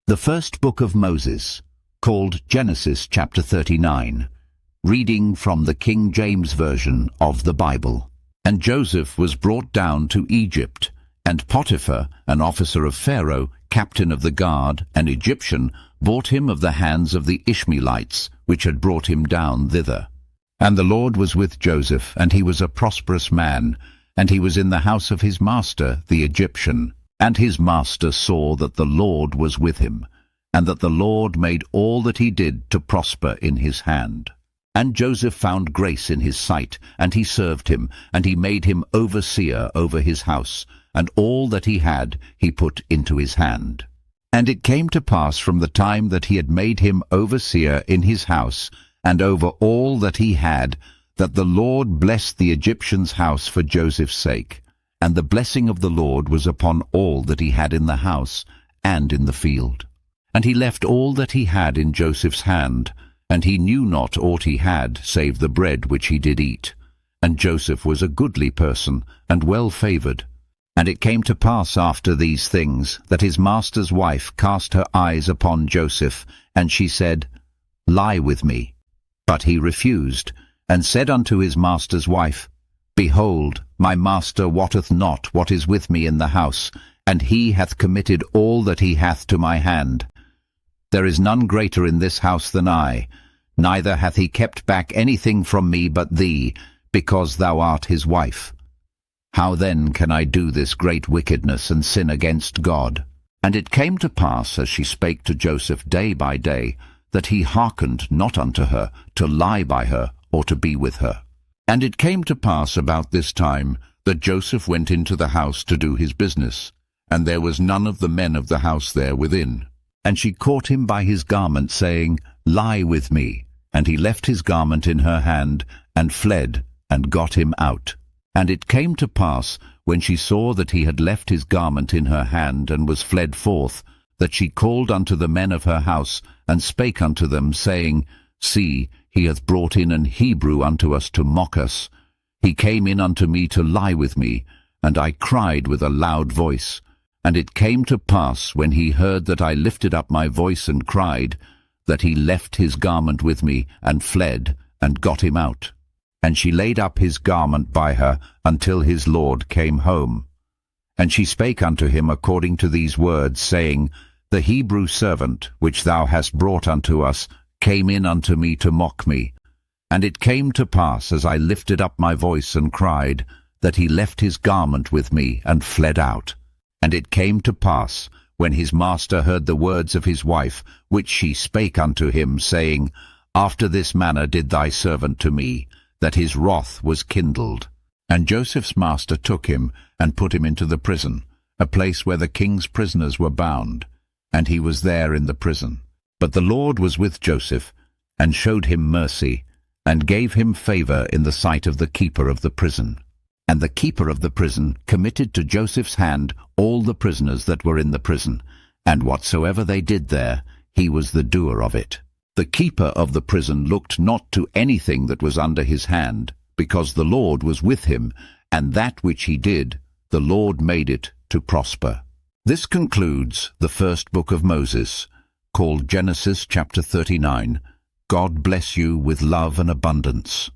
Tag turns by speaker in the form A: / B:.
A: The first book of Moses, called Genesis chapter 39, reading from the King James Version of the Bible. And Joseph was brought down to Egypt, and Potiphar, an officer of Pharaoh, captain of the guard, an Egyptian, bought him of the hands of the Ishmeelites, which had brought him down thither. And the Lord was with Joseph, and he was a prosperous man, and he was in the house of his master, the Egyptian. And his master saw that the Lord was with him, and that the Lord made all that he did to prosper in his hand. And Joseph found grace in his sight, and he served him, and he made him overseer over his house, and all that he had he put into his hand. And it came to pass from the time that he had made him overseer in his house, and over all that he had, that the Lord blessed the Egyptian's house for Joseph's sake. And the blessing of the Lord was upon all that he had in the house and in the field. And he left all that he had in Joseph's hand, and he knew not aught he had, save the bread which he did eat. And Joseph was a goodly person, and well favoured. And it came to pass after these things, that his master's wife cast her eyes upon Joseph, and she said, Lie with me. But he refused, and said unto his master's wife, Behold, my master wotteth not what is with me in the house, and he hath committed all that he hath to my hand. There is none greater in this house than I, neither hath he kept back anything from me but thee, because thou art his wife. How then can I do this great wickedness and sin against God? And it came to pass, as she spake to Joseph day by day, that he hearkened not unto her, to lie by her, or to be with her. And it came to pass about this time, that Joseph went into the house to do his business, and there was none of the men of the house there within. And she caught him by his garment, saying, Lie with me. And he left his garment in her hand, and fled, and got him out. And it came to pass, when she saw that he had left his garment in her hand, and was fled forth, that she called unto the men of her house, and spake unto them, saying, See, he hath brought in an Hebrew unto us to mock us. He came in unto me to lie with me, and I cried with a loud voice. And it came to pass, when he heard that I lifted up my voice and cried, that he left his garment with me, and fled, and got him out. And she laid up his garment by her, until his lord came home. And she spake unto him according to these words, saying, The Hebrew servant, which thou hast brought unto us, came in unto me to mock me. And it came to pass, as I lifted up my voice and cried, that he left his garment with me, and fled out. And it came to pass, when his master heard the words of his wife, which she spake unto him, saying, After this manner did thy servant to me, that his wrath was kindled. And Joseph's master took him, and put him into the prison, a place where the king's prisoners were bound, and he was there in the prison. But the Lord was with Joseph, and showed him mercy, and gave him favor in the sight of the keeper of the prison. And the keeper of the prison committed to Joseph's hand all the prisoners that were in the prison, and whatsoever they did there, he was the doer of it. The keeper of the prison looked not to anything that was under his hand, because the Lord was with him, and that which he did, the Lord made it to prosper. This concludes the first book of Moses, called Genesis chapter 39. God bless you with love and abundance.